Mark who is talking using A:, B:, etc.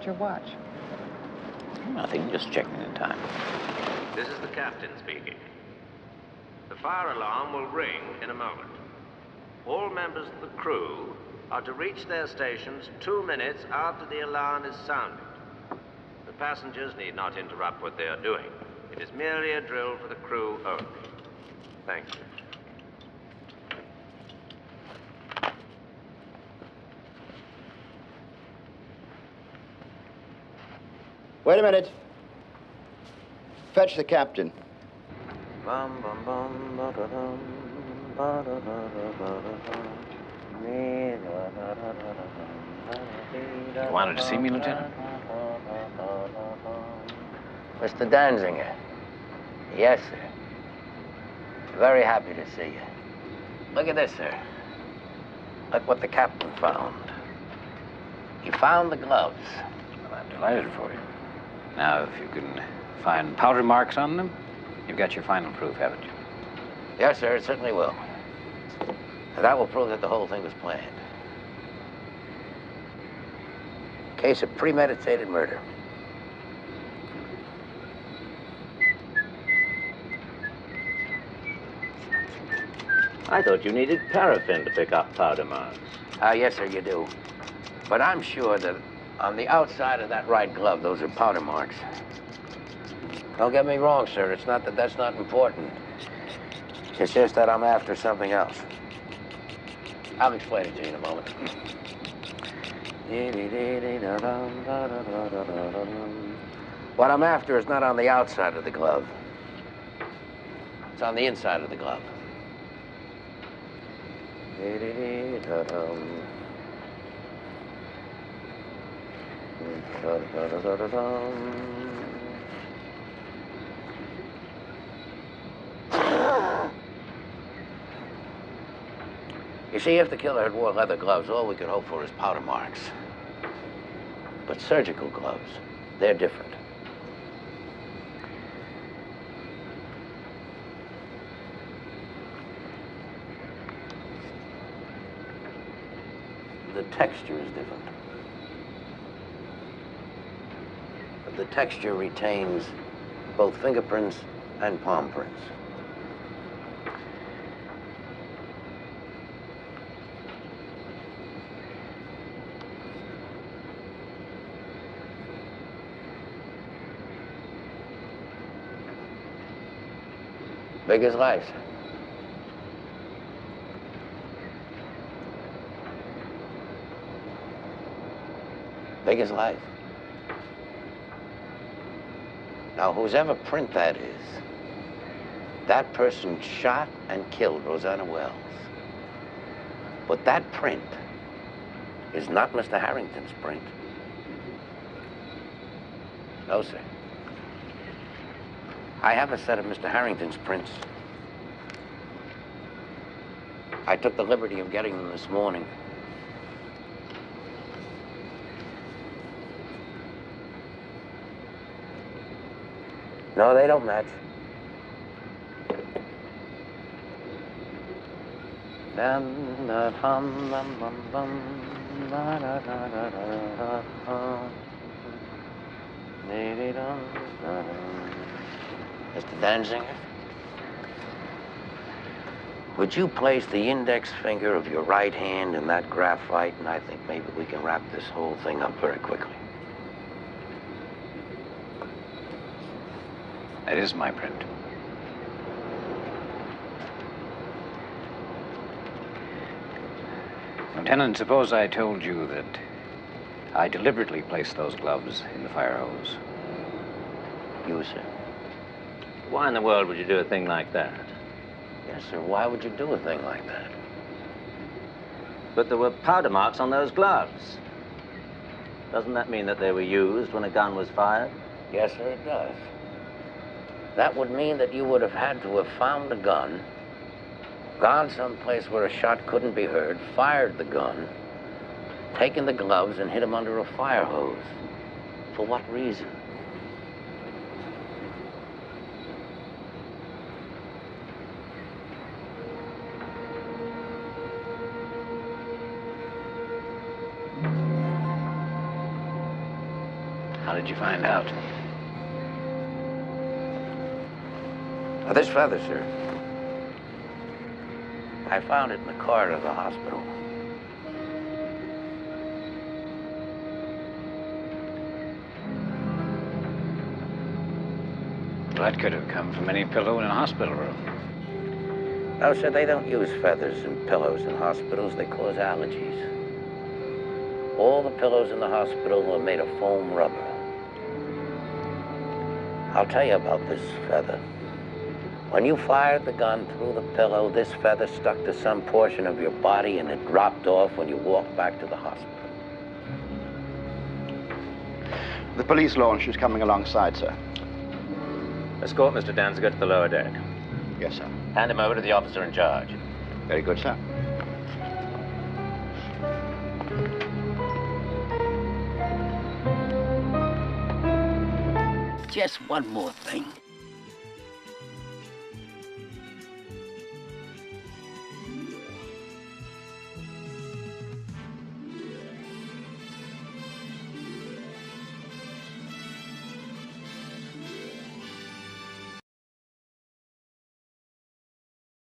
A: at your watch?
B: Nothing, just checking the time.
C: This is the captain speaking. The fire alarm will ring in a moment. All members of the crew are to reach their stations 2 minutes after the alarm is sounded. The passengers need not interrupt what they are doing. It is merely a drill for the crew only. Thank you.
D: Wait a minute. Fetch the captain.
B: You wanted to see me, Lieutenant?
E: Mr. Danziger. Yes, sir. Very happy to see you. Look at this, sir. Look what the captain found. He found the gloves.
B: Well, I'm delighted for you. Now, if you can find powder marks on them, you've got your final proof, haven't you?
E: Yes, sir, it certainly will. And that will prove that the whole thing was planned. Case of premeditated murder.
C: I thought you needed paraffin to pick up powder marks.
E: Yes, sir, you do. But I'm sure that on the outside of that right glove, those are powder marks. Don't get me wrong, sir. It's not that that's not important. It's just that I'm after something else. I'll explain it to you in a moment. What I'm after is not on the outside of the glove. It's on the inside of the glove. You see, if the killer had wore leather gloves, all we could hope for is powder marks. But surgical gloves, they're different. The texture is different. The texture retains both fingerprints and palm prints. Big as life. Big as life. Now, whosever print that is, that person shot and killed Rosanna Wells. But that print is not Mr. Harrington's print. No, sir. I have a set of Mr. Harrington's prints. I took the liberty of getting them this morning. No, they don't match. Mr. Danziger, would you place the index finger of your right hand in that graphite, and I think maybe we can wrap this whole thing up very quickly.
B: That is my print. Lieutenant, suppose I told you that I deliberately placed those gloves in the fire hose.
E: You, sir?
C: Why in the world would you do a thing like that?
E: Yes, sir. Why would you do a thing like that?
C: But there were powder marks on those gloves. Doesn't that mean that they were used when a gun was fired?
E: Yes, sir, it does. That would mean that you would have had to have found a gun, gone someplace where a shot couldn't be heard, fired the gun, taken the gloves and hid them under a fire hose. For what reason?
B: did you find out?
E: This feather, sir. I found it in the corridor of the hospital.
B: Well, that could have come from any pillow in a hospital room.
E: No, sir, they don't use feathers and pillows in hospitals. They cause allergies. All the pillows in the hospital are made of foam rubber. I'll tell you about this feather. When you fired the gun through the pillow, this feather stuck to some portion of your body and it dropped off when you walked back to the hospital.
D: The police launch is coming alongside, sir.
C: Escort Mr. Danziger to the lower deck.
D: Yes, sir.
C: Hand him over to the officer in charge.
D: Very good, sir.
E: Just one more thing.